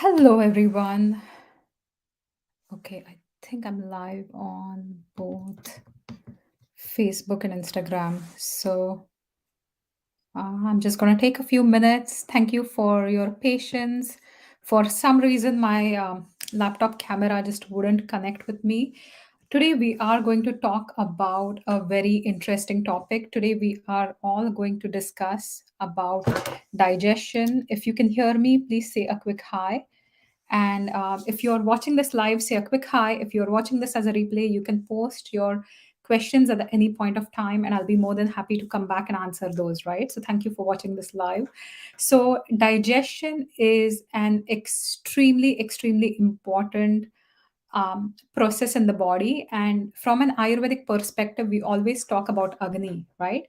Hello, everyone. Okay, I think I'm live on both Facebook and Instagram. I'm just going to take a few minutes. Thank you for your patience. For some reason, my laptop camera just wouldn't connect with me. Today, we are going to talk about a very interesting topic. Today, we are all going to discuss about digestion. If you can hear me, please say a quick hi. And if you're watching this live, say a quick hi. If you're watching this as a replay, you can post your questions at any point of time, and I'll be more than happy to come back and answer those, right? So, thank you for watching this live. So, digestion is an extremely important process in the body. And from an Ayurvedic perspective, we always talk about Agni, right?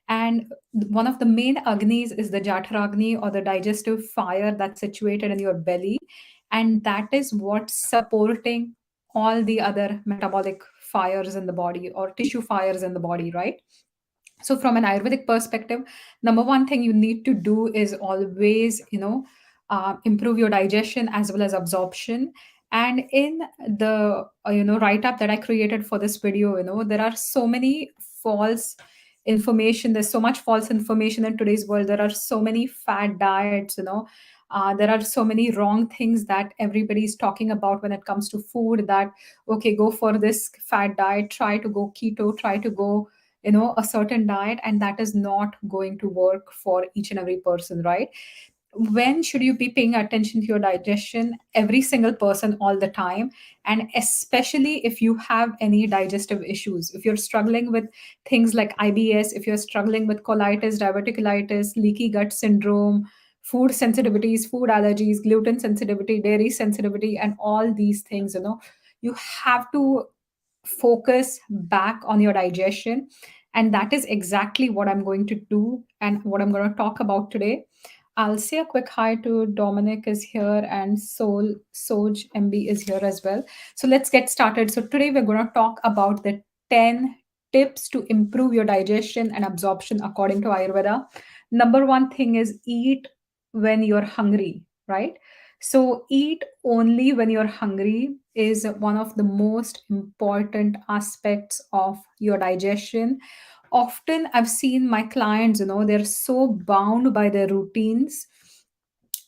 And one of the main Agnis is the Jaఠragni, or the digestive fire that's situated in your belly. And that is what's supporting all the other metabolic fires in the body or tissue fires in the body, right? So from an Ayurvedic perspective, number one thing you need to do is always improve your digestion as well as absorption. And in the write up that I created for this video, there are so many false information. There's so much false information in today's world. There are so many fad diets. There are so many wrong things that everybody's talking about when it comes to food, that okay, go for this fad diet, try to go keto, try to go a certain diet, and that is not going to work for each and every person, right? When should you be paying attention to your digestion? Every single person, all the time. And especially if you have any digestive issues, if you're struggling with things like IBS, if you're struggling with colitis, diverticulitis, leaky gut syndrome, food sensitivities, food allergies, gluten sensitivity, dairy sensitivity, and all these things, you have to focus back on your digestion. And that is exactly what I'm going to do and what I'm going to talk about today. I'll say a quick hi to Dominic is here, and Soj MB is here as well. So let's get started. So today we're going to talk about the 10 tips to improve your digestion and absorption according to Ayurveda. Number one thing is eat when you're hungry, right? So eat only when you're hungry is one of the most important aspects of your digestion. Often I've seen my clients, they're so bound by their routines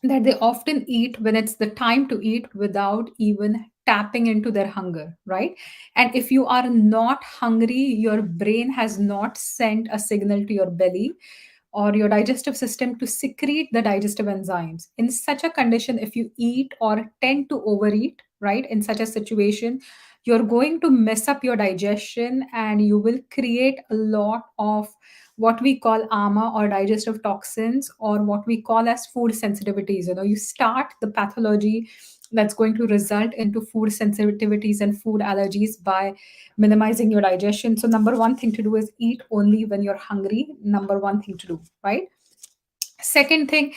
that they often eat when it's the time to eat without even tapping into their hunger, right? And if you are not hungry, your brain has not sent a signal to your belly or your digestive system to secrete the digestive enzymes. In such a condition, if you eat or tend to overeat, right, in such a situation, you're going to mess up your digestion, and you will create a lot of what we call ama, or digestive toxins, or what we call as food sensitivities. You start the pathology that's going to result into food sensitivities and food allergies by minimizing your digestion. So number one thing to do is eat only when you're hungry. Number one thing to do, right? Second thing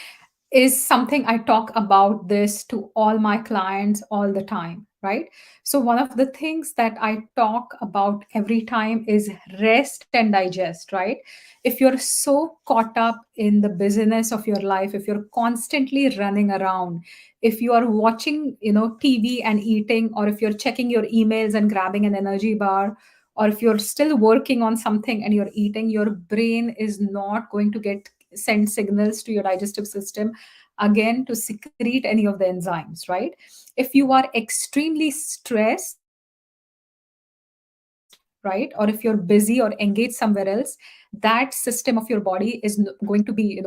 is something I talk about this to all my clients all the time, right? So one of the things that I talk about every time is rest and digest, right? If you're so caught up in the busyness of your life, if you're constantly running around, if you are watching, TV and eating, or if you're checking your emails and grabbing an energy bar, or if you're still working on something and you're eating, your brain is not going to get send signals to your digestive system again to secrete any of the enzymes, right? If you are extremely stressed, right, or if you're busy or engaged somewhere else, that system of your body is going to be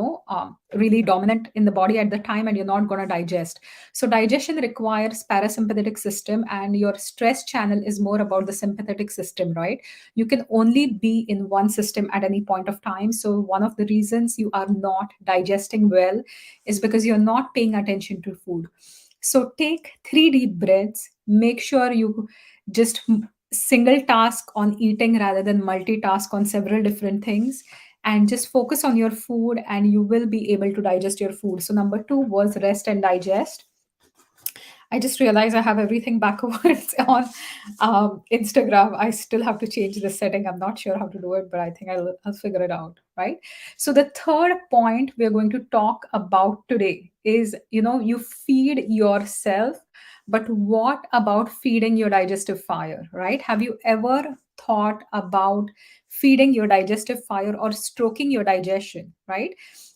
really dominant in the body at the time, and you're not going to digest. So digestion requires parasympathetic system, and your stress channel is more about the sympathetic system, right? You can only be in one system at any point of time. So one of the reasons you are not digesting well is because you're not paying attention to food. So take 3 deep breaths. Make sure you just single task on eating rather than multitask on several different things, and just focus on your food, and you will be able to digest your food. So number two was rest and digest. I just realized I have everything backwards on Instagram. I still have to change the setting. I'm not sure how to do it, but I think I'll figure it out. Right. So the third point we're going to talk about today is, you feed yourself, but what about feeding your digestive fire? Right. Have you ever thought about feeding your digestive fire or stroking your digestion? Right.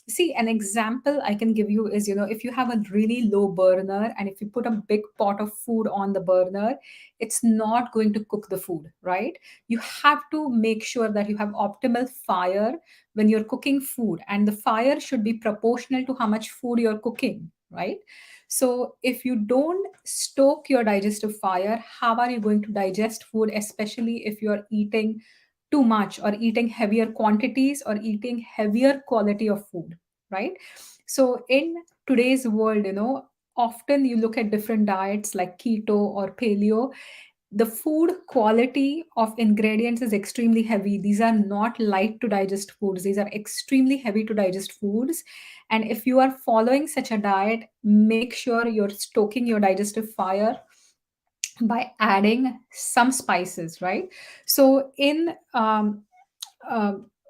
See, an example I can give you is, if you have a really low burner and if you put a big pot of food on the burner, it's not going to cook the food, right? You have to make sure that you have optimal fire when you're cooking food, and the fire should be proportional to how much food you're cooking, right? So if you don't stoke your digestive fire, how are you going to digest food, especially if you're eating too much or eating heavier quantities or eating heavier quality of food, right? So in today's world, often you look at different diets like keto or paleo. The food quality of ingredients is extremely heavy. These are not light to digest foods, these are extremely heavy to digest foods. And if you are following such a diet, make sure you're stoking your digestive fire by adding some spices, right? So in the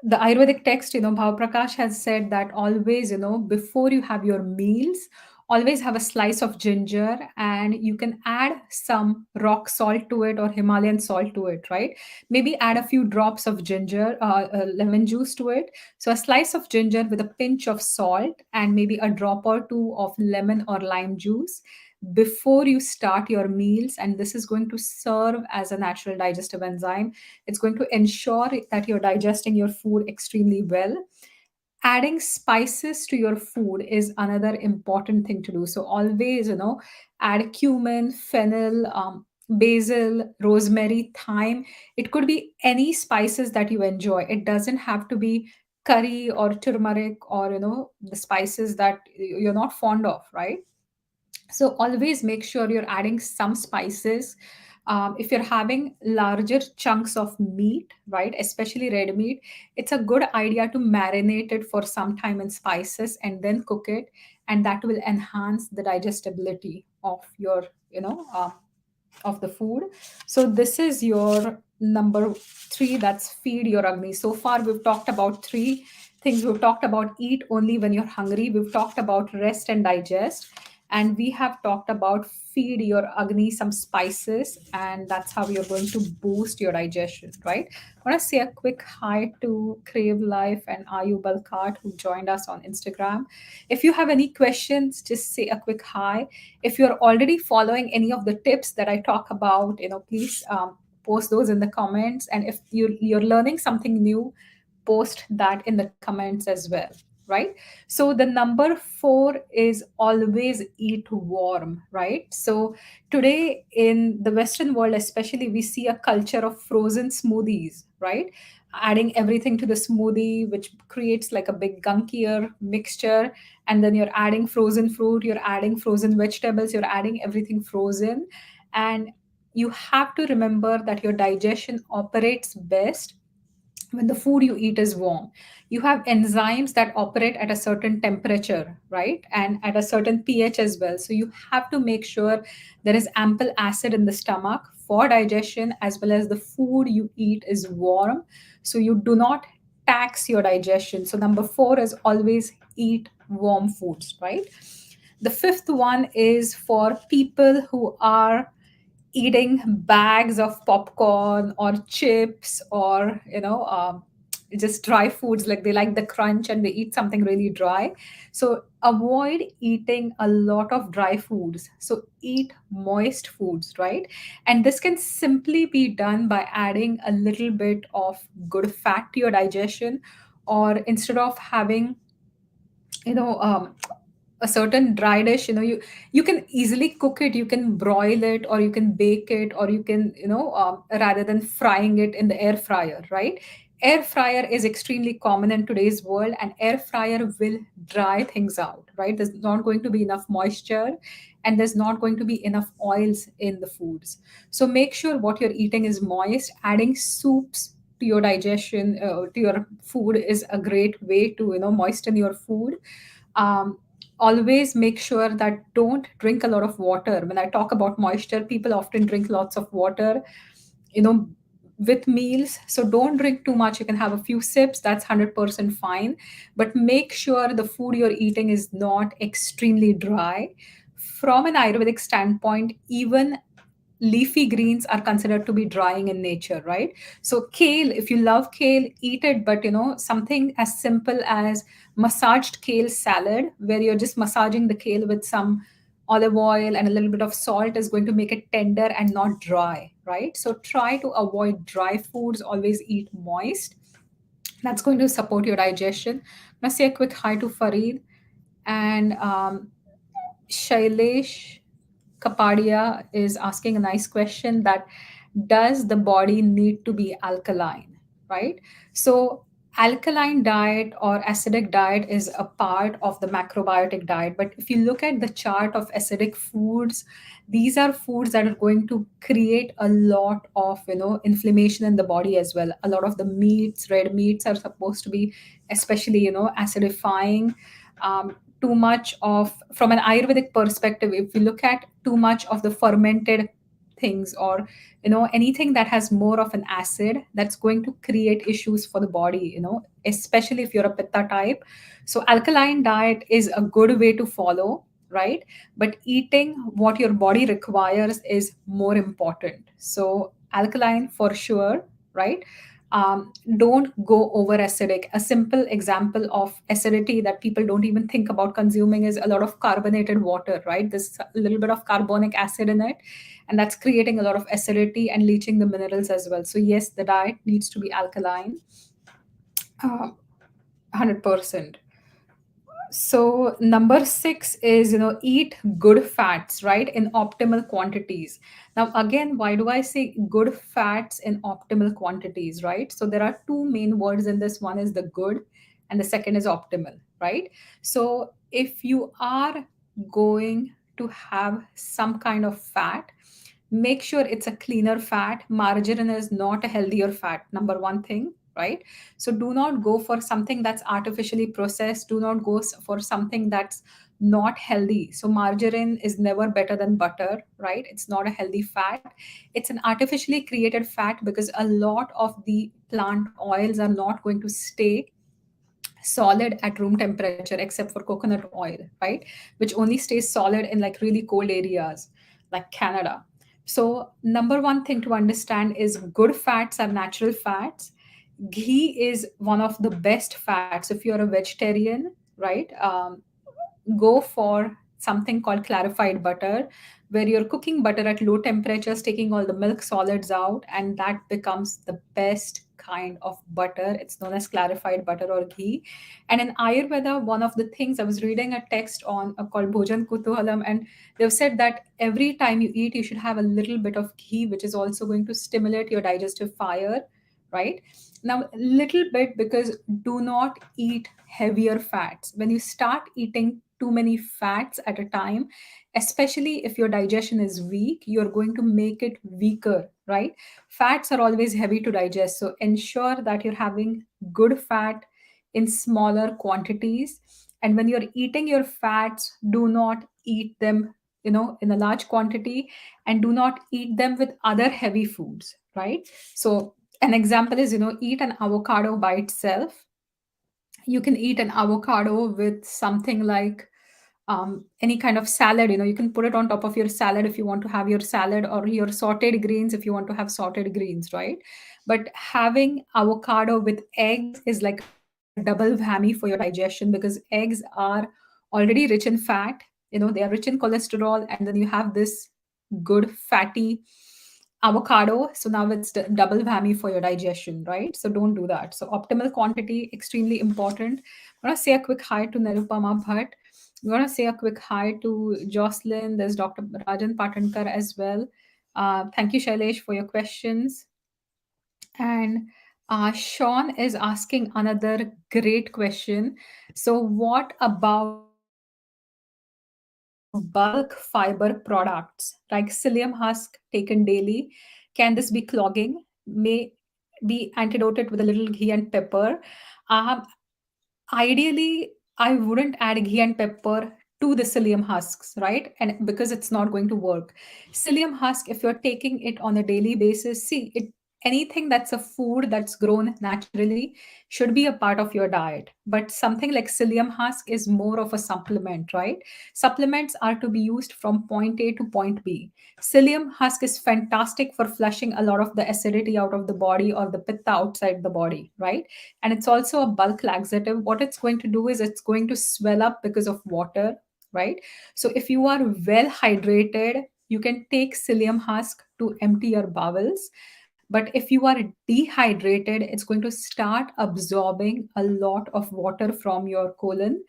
Ayurvedic text, Bhav Prakash has said that always, before you have your meals, always have a slice of ginger, and you can add some rock salt to it or Himalayan salt to it, right? Maybe add a few drops of ginger, lemon juice to it. So a slice of ginger with a pinch of salt and maybe a drop or two of lemon or lime juice before you start your meals, and this is going to serve as a natural digestive enzyme. It's going to ensure that you're digesting your food extremely well. Adding spices to your food is another important thing to do. So always, add cumin, fennel, basil, rosemary, thyme. It could be any spices that you enjoy. It doesn't have to be curry or turmeric or the spices that you're not fond of, right? So always make sure you're adding some spices. If you're having larger chunks of meat, right, especially red meat, it's a good idea to marinate it for some time in spices and then cook it, and that will enhance the digestibility of your, of the food. So this is your number three. That's feed your agni. So far, we've talked about three things. We've talked about eat only when you're hungry. We've talked about rest and digest. And we have talked about feed your agni some spices, and that's how you're going to boost your digestion, right? I want to say a quick hi to Crave Life and Ayu Balkat who joined us on Instagram. If you have any questions, just say a quick hi. If you're already following any of the tips that I talk about, please post those in the comments. And if you're learning something new, post that in the comments as well, right? So the number four is always eat warm, right? So today in the Western world, especially, we see a culture of frozen smoothies, right? Adding everything to the smoothie, which creates like a big gunkier mixture. And then you're adding frozen fruit, you're adding frozen vegetables, you're adding everything frozen. And you have to remember that your digestion operates best when the food you eat is warm. You have enzymes that operate at a certain temperature, right? And at a certain pH as well. So you have to make sure there is ample acid in the stomach for digestion, as well as the food you eat is warm. So you do not tax your digestion. So number four is always eat warm foods, right? The fifth one is for people who are eating bags of popcorn or chips or just dry foods, like they like the crunch and they eat something really dry. So avoid eating a lot of dry foods, so eat moist foods, right? And this can simply be done by adding a little bit of good fat to your digestion, or instead of having you know a certain dry dish, you can easily cook it. You can broil it, or you can bake it, or you can rather than frying it in the air fryer, right? Air fryer is extremely common in today's world, and air fryer will dry things out, right? There's not going to be enough moisture, and there's not going to be enough oils in the foods. So make sure what you're eating is moist. Adding soups to your digestion, to your food, is a great way to moisten your food. um, always make sure that don't drink a lot of water. When I talk about moisture, people often drink lots of water, you know, with meals. So don't drink too much. You can have a few sips, that's 100% fine. But make sure the food you're eating is not extremely dry. From an Ayurvedic standpoint, even leafy greens are considered to be drying in nature, right? So kale, if you love kale, eat it, but something as simple as massaged kale salad, where you're just massaging the kale with some olive oil and a little bit of salt, is going to make it tender and not dry, right? So try to avoid dry foods, always eat moist. That's going to support your digestion. I'm going to say a quick hi to Farid and Shailesh Kapadia is asking a nice question, that does the body need to be alkaline, right? So alkaline diet or acidic diet is a part of the macrobiotic diet. But if you look at the chart of acidic foods, these are foods that are going to create a lot of inflammation in the body as well. A lot of the meats, red meats, are supposed to be especially acidifying. Too much of, from an Ayurvedic perspective, if you look at too much of the fermented things, or anything that has more of an acid, that's going to create issues for the body, especially if you're a pitta type. So alkaline diet is a good way to follow, right? But eating what your body requires is more important. So alkaline for sure, right? Don't go over acidic. A simple example of acidity that people don't even think about consuming is a lot of carbonated water, right? There's a little bit of carbonic acid in it, and that's creating a lot of acidity and leaching the minerals as well. So yes, the diet needs to be alkaline, 100%. So number six is, eat good fats, right, in optimal quantities. Now again, why do I say good fats in optimal quantities, right? So there are two main words in this. One is the good and the second is optimal, right? So if you are going to have some kind of fat, make sure it's a cleaner fat. Margarine is not a healthier fat, number one thing, right? So do not go for something that's artificially processed. Do not go for something that's not healthy. So margarine is never better than butter, right? It's not a healthy fat. It's an artificially created fat, because a lot of the plant oils are not going to stay solid at room temperature, except for coconut oil, right? Which only stays solid in like really cold areas like Canada. So number one thing to understand is good fats are natural fats. Ghee is one of the best fats. If you're a vegetarian, right, go for something called clarified butter, where you're cooking butter at low temperatures, taking all the milk solids out, and that becomes the best kind of butter. It's known as clarified butter or ghee. And in Ayurveda, one of the things, I was reading a text on called Bhojan Kutuhalam, and they've said that every time you eat, you should have a little bit of ghee, which is also going to stimulate your digestive fire, right? Now, little bit, because do not eat heavier fats. When you start eating too many fats at a time, especially if your digestion is weak, you're going to make it weaker, right? Fats are always heavy to digest. So ensure that you're having good fat in smaller quantities. And when you're eating your fats, do not eat them, in a large quantity, and do not eat them with other heavy foods, right? So an example is, eat an avocado by itself. You can eat an avocado with something like any kind of salad. You can put it on top of your salad if you want to have your salad, or your sauteed greens if you want to have sauteed greens, right? But having avocado with eggs is like a double whammy for your digestion, because eggs are already rich in fat. They are rich in cholesterol, and then you have this good fatty avocado. So now it's double whammy for your digestion, right? So don't do that. So optimal quantity, extremely important. I want to say a quick hi to Narupama Bhatt. We want to say a quick hi to Jocelyn. There's Dr. Rajan Patankar as well. Thank you, Shailesh, for your questions. And Sean is asking another great question. So, what about bulk fiber products like psyllium husk taken daily? Can this be clogging? May be antidoted with a little ghee and pepper. Um, Ideally, I wouldn't add ghee and pepper to the psyllium husks, right? And because it's not going to work. Psyllium husk, if you're taking it on a daily basis, see it, anything that's a food that's grown naturally should be a part of your diet. But something like psyllium husk is more of a supplement, right? Supplements are to be used from point A to point B. Psyllium husk is fantastic for flushing a lot of the acidity out of the body or the pitta outside the body, right? And it's also a bulk laxative. What it's going to do is it's going to swell up because of water, right? So if you are well hydrated, you can take psyllium husk to empty your bowels. But if you are dehydrated, it's going to start absorbing a lot of water from your colon,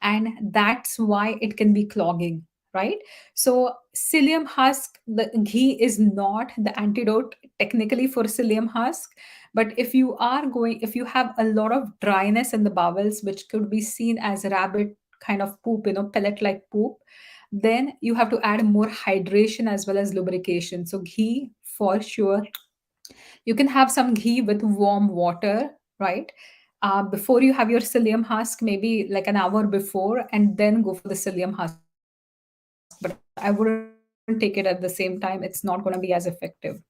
and that's why it can be clogging, right? So psyllium husk, the ghee is not the antidote technically for psyllium husk. But if you have a lot of dryness in the bowels, which could be seen as rabbit kind of poop, pellet like poop, then you have to add more hydration as well as lubrication. So ghee for sure. You can have some ghee with warm water, right? Before you have your psyllium husk, maybe like an hour before, and then go for the psyllium husk. But I wouldn't take it at the same time. It's not going to be as effective.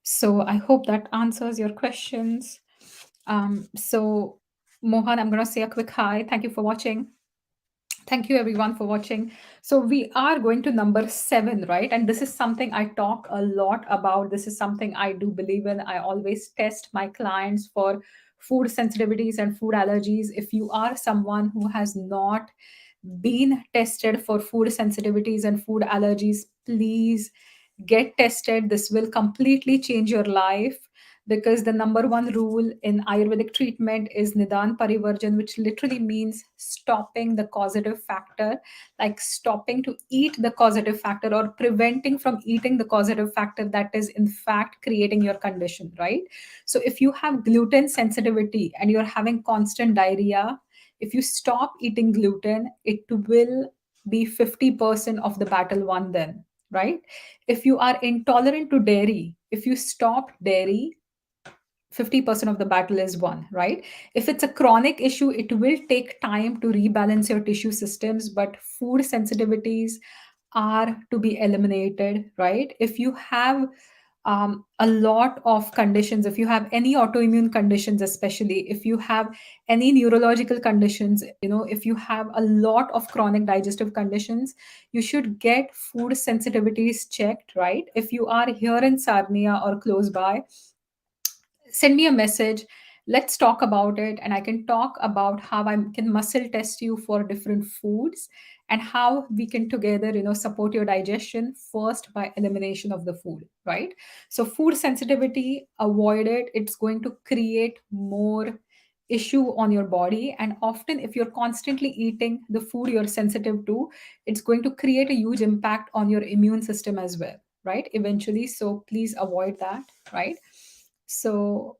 So I hope that answers your questions. So Mohan, I'm going to say a quick hi. Thank you for watching. Thank you everyone for watching. So we are going to number 7, right? And this is something I talk a lot about. This is something I do believe in. I always test my clients for food sensitivities and food allergies. If you are someone who has not been tested for food sensitivities and food allergies, please get tested. This will completely change your life, because the number one rule in Ayurvedic treatment is Nidan Parivarjan, which literally means stopping the causative factor, like stopping to eat the causative factor or preventing from eating the causative factor that is, in fact, creating your condition, right? So, if you have gluten sensitivity and you're having constant diarrhea, if you stop eating gluten, it will be 50% of the battle won then, right? If you are intolerant to dairy, if you stop dairy, 50% of the battle is won, right? If it's a chronic issue, it will take time to rebalance your tissue systems, but food sensitivities are to be eliminated, right? If you have a lot of conditions, if you have any autoimmune conditions, especially if you have any neurological conditions, if you have a lot of chronic digestive conditions, you should get food sensitivities checked, right? If you are here in Sarnia or close by, send me a message. Let's talk about it, and I can talk about how I can muscle test you for different foods, and how we can together, support your digestion first by elimination of the food, right? So food sensitivity, avoid it. It's going to create more issue on your body, and often if you're constantly eating the food you're sensitive to, it's going to create a huge impact on your immune system as well, right, eventually. So please avoid that, right? So,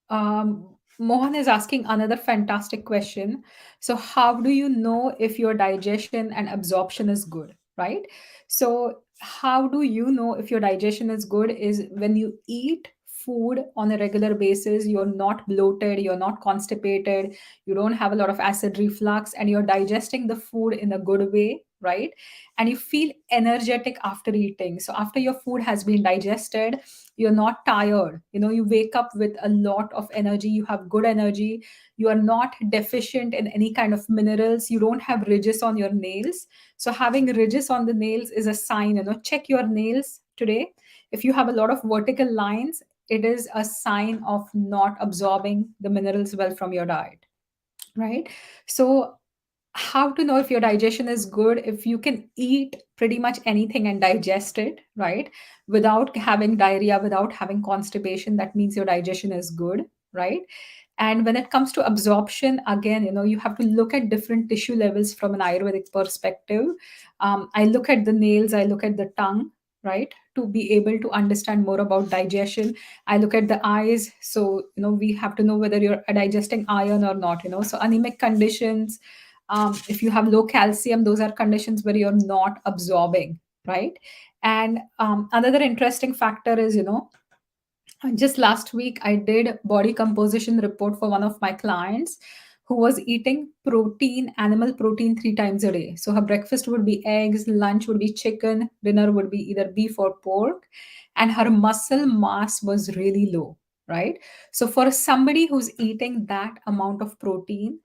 Mohan is asking another fantastic question. So, how do you know if your digestion and absorption is good, right? So, how do you know if your digestion is good is when you eat food on a regular basis, you're not bloated, you're not constipated, you don't have a lot of acid reflux, and you're digesting the food in a good way, right? And you feel energetic after eating. So, after your food has been digested, you're not tired, you wake up with a lot of energy, you have good energy, you are not deficient in any kind of minerals, you don't have ridges on your nails. So having ridges on the nails is a sign, check your nails today. If you have a lot of vertical lines, it is a sign of not absorbing the minerals well from your diet, right? So how to know if your digestion is good? If you can eat pretty much anything and digest it, right, without having diarrhea, without having constipation, that means your digestion is good, right? And when it comes to absorption, again, you have to look at different tissue levels from an Ayurvedic perspective. I look at the nails, I look at the tongue, right, to be able to understand more about digestion. I look at the eyes. So, we have to know whether you're digesting iron or not, so anemic conditions, if you have low calcium, those are conditions where you're not absorbing, right? And another interesting factor is, just last week I did body composition report for one of my clients who was eating protein, animal protein, 3 times a day. So her breakfast would be eggs, lunch would be chicken, dinner would be either beef or pork, and her muscle mass was really low, right? So for somebody who's eating that amount of protein,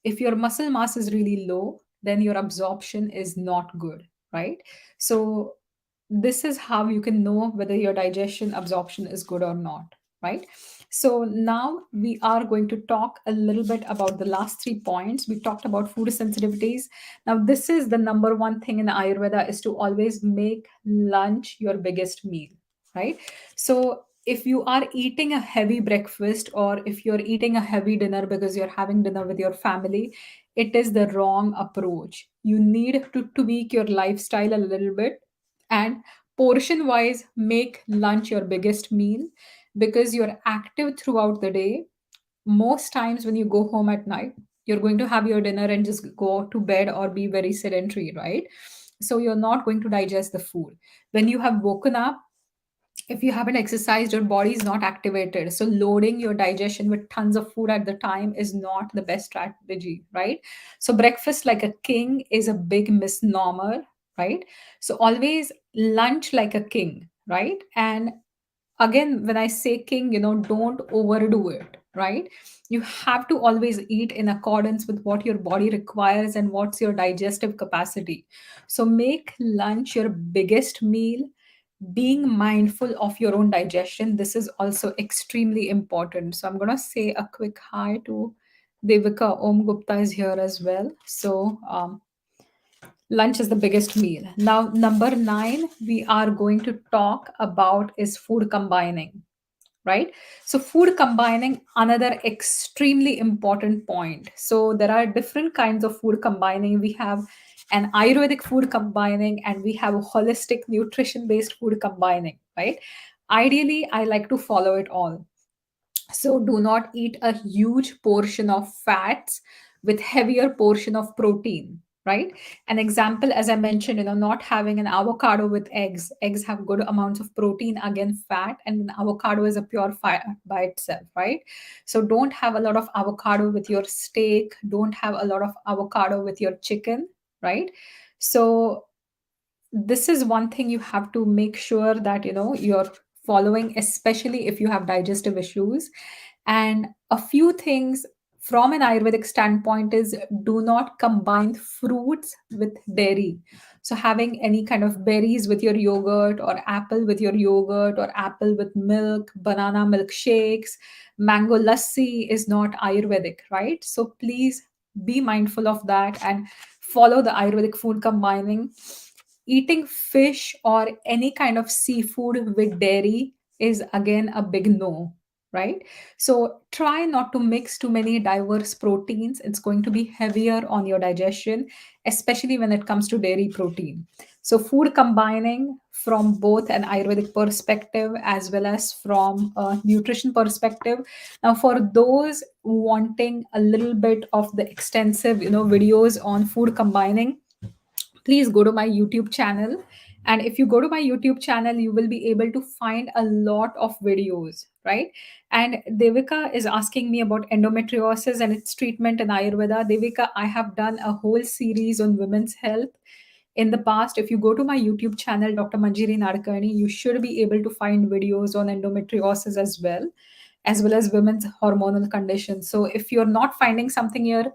if your muscle mass is really low, then your absorption is not good, right? So this is how you can know whether your digestion absorption is good or not, right? So now we are going to talk a little bit about the last 3 points. We talked about food sensitivities. Now this is the number one thing in Ayurveda, is to always make lunch your biggest meal, right? So if you are eating a heavy breakfast, or if you're eating a heavy dinner because you're having dinner with your family, it is the wrong approach. You need to tweak your lifestyle a little bit, and portion wise make lunch your biggest meal, because you're active throughout the day. Most times when you go home at night, you're going to have your dinner and just go to bed or be very sedentary, right? So you're not going to digest the food. When you have woken up, if you haven't exercised, your body is not activated, so loading your digestion with tons of food at the time is not the best strategy, right? So breakfast like a king is a big misnomer, right? So always lunch like a king, right? And again, when I say king, don't overdo it, right? You have to always eat in accordance with what your body requires and what's your digestive capacity. So make lunch your biggest meal, being mindful of your own digestion. This is also extremely important. So I'm going to say a quick hi to Devika. Om Gupta is here as well. So lunch is the biggest meal. Now number 9 we are going to talk about is food combining, right? So food combining, another extremely important point. So there are different kinds of food combining. We have an Ayurvedic food combining, and we have a holistic nutrition based food combining, right? Ideally, I like to follow it all. So do not eat a huge portion of fats with heavier portion of protein, right? An example, as I mentioned, not having an avocado with eggs. Eggs have good amounts of protein, again fat, and an avocado is a pure fat by itself, right? So don't have a lot of avocado with your steak, don't have a lot of avocado with your chicken, right? So this is one thing you have to make sure that you're following, especially if you have digestive issues. And a few things from an Ayurvedic standpoint is, do not combine fruits with dairy. So having any kind of berries with your yogurt, or apple with your yogurt, or apple with milk, banana milkshakes, mango lassi is not Ayurvedic, right? So please be mindful of that and follow the Ayurvedic food combining. Eating fish or any kind of seafood with dairy is again a big no, right? So try not to mix too many diverse proteins. It's going to be heavier on your digestion, especially when it comes to dairy protein. So food combining from both an Ayurvedic perspective as well as from a nutrition perspective. Now for those wanting a little bit of the extensive videos on food combining, please go to my YouTube channel. And if you go to my YouTube channel, you will be able to find a lot of videos, right? And Devika is asking me about endometriosis and its treatment in Ayurveda. Devika, I have done a whole series on women's health in the past. If you go to my YouTube channel, Dr. Manjiri Nadkarni, you should be able to find videos on endometriosis as well as women's hormonal conditions. So if you're not finding something here,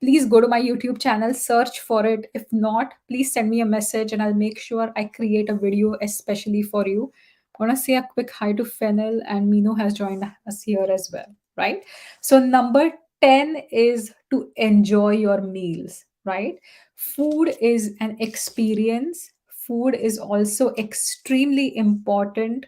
please go to my YouTube channel, search for it. If not, please send me a message and I'll make sure I create a video especially for you. I want to say a quick hi to Fennel, and Mino has joined us here as well, right? So number 10 is to enjoy your meals, right? Food is an experience. Food is also extremely important,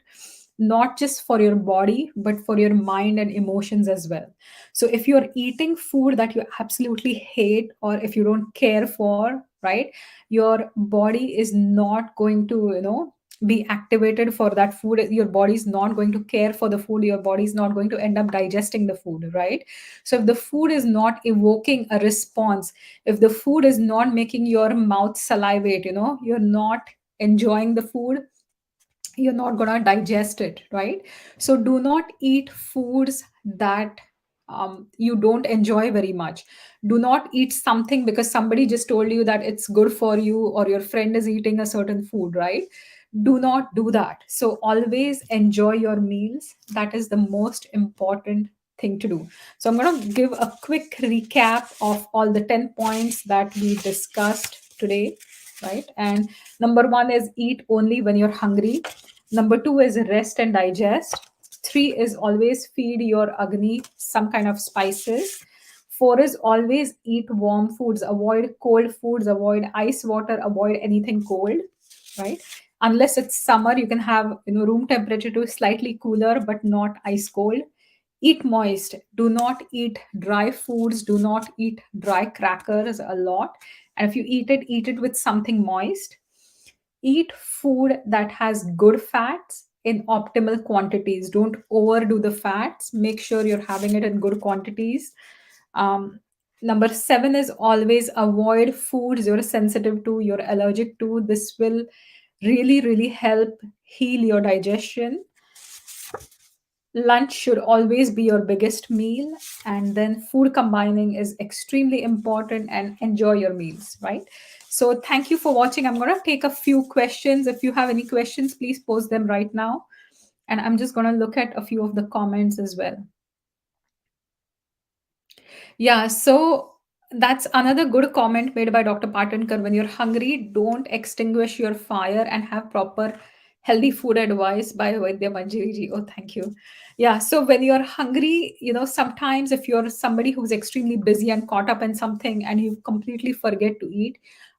not just for your body, but for your mind and emotions as well. So if you're eating food that you absolutely hate, or if you don't care for, right, your body is not going to, be activated for that food. Your body is not going to care for the food. Your body is not going to end up digesting the food, right? So if the food is not evoking a response, if the food is not making your mouth salivate, you're not enjoying the food, you're not going to digest it, right? So do not eat foods that you don't enjoy very much. Do not eat something because somebody just told you that it's good for you, or your friend is eating a certain food, right? Do not do that. So always enjoy your meals. That is the most important thing to do. So I'm going to give a quick recap of all the 10 points that we discussed today, right? And number 1 is eat only when you're hungry. Number 2 is rest and digest. 3 is always feed your agni some kind of spices. 4 is always eat warm foods, avoid cold foods, avoid ice water, avoid anything cold, right? Unless it's summer, you can have, room temperature to slightly cooler, but not ice cold. Eat moist. Do not eat dry foods. Do not eat dry crackers a lot. And if you eat it with something moist. Eat food that has good fats in optimal quantities. Don't overdo the fats. Make sure you're having it in good quantities. Number 7 is always avoid foods you're sensitive to, you're allergic to. This will really, really help heal your digestion. Lunch should always be your biggest meal, and then food combining is extremely important, and enjoy your meals, right? So thank you for watching. I'm going to take a few questions. If you have any questions, please post them right now, and I'm just going to look at a few of the comments as well. Yeah, so that's another good comment made by Dr. Patankar. When you're hungry, don't extinguish your fire and have proper healthy food advice by Vaidya Manjiri ji. Oh, thank you. Yeah, so when you're hungry, sometimes if you're somebody who's extremely busy and caught up in something and you completely forget to eat,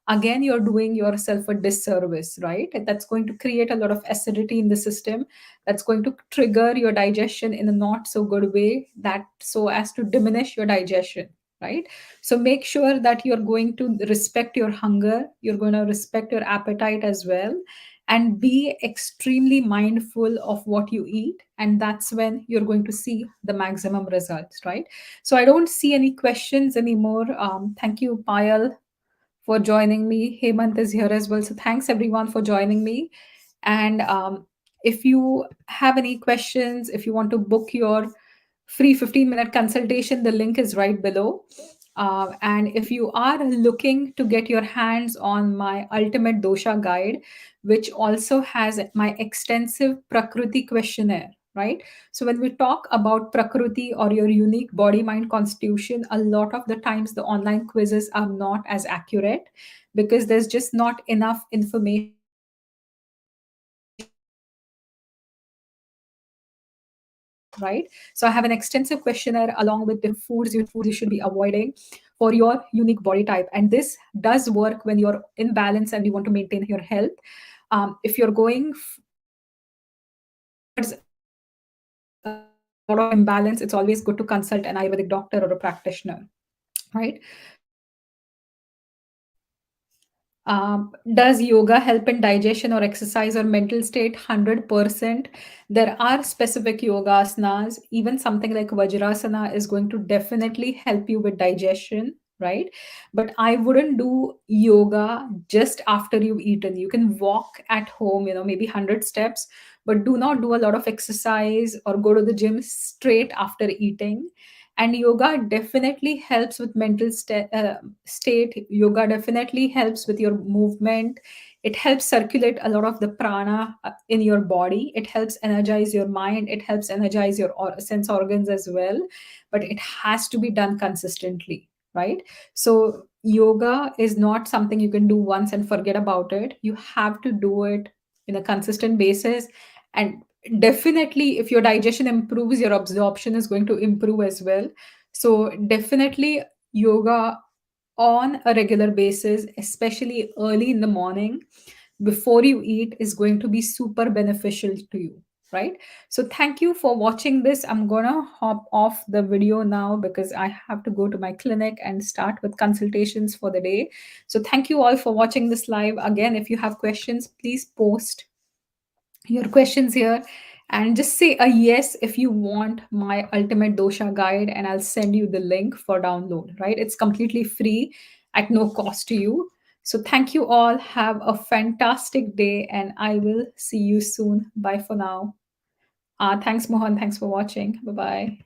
again, you're doing yourself a disservice, right? And that's going to create a lot of acidity in the system. That's going to trigger your digestion in a not so good way, that so as to diminish your digestion, right? So make sure that you're going to respect your hunger, you're going to respect your appetite as well, and be extremely mindful of what you eat, and that's when you're going to see the maximum results, right? So I don't see any questions anymore. Thank you, Payal, for joining me. Hemant is here as well. So thanks everyone for joining me. And if you have any questions, if you want to book your free 15-minute consultation, the link is right below. And if you are looking to get your hands on my ultimate dosha guide, which also has my extensive Prakriti questionnaire, right? So when we talk about Prakriti or your unique body mind constitution, a lot of the times the online quizzes are not as accurate because there's just not enough information about your body right? So I have an extensive questionnaire along with the foods you should be avoiding for your unique body type. And this does work when you're in balance and you want to maintain your health. If you're going towards a lot of imbalance, it's always good to consult an Ayurvedic doctor or a practitioner, right? Does yoga help in digestion or exercise or mental state? 100%. There are specific yoga asanas. Even something like Vajrasana is going to definitely help you with digestion, right? But I wouldn't do yoga just after you've eaten. You can walk at home, maybe 100 steps, but do not do a lot of exercise or go to the gym straight after eating. And yoga definitely helps with state. Yoga definitely helps with your movement. It helps circulate a lot of the prana in your body. It helps energize your mind. It helps energize your sense organs as well. But it has to be done consistently, right? So yoga is not something you can do once and forget about it. You have to do it in a consistent basis. And definitely, if your digestion improves, your absorption is going to improve as well. So definitely yoga on a regular basis, especially early in the morning before you eat, is going to be super beneficial to you, right? So thank you for watching this. I'm gonna hop off the video now because I have to go to my clinic and start with consultations for the day. So thank you all for watching this live. Again, if you have questions, please post your questions here, and just say a yes if you want my ultimate dosha guide, and I'll send you the link for download, right? It's completely free at no cost to you. So thank you all, have a fantastic day, and I will see you soon. Bye for now. Thanks, Mohan. Thanks for watching. Bye bye.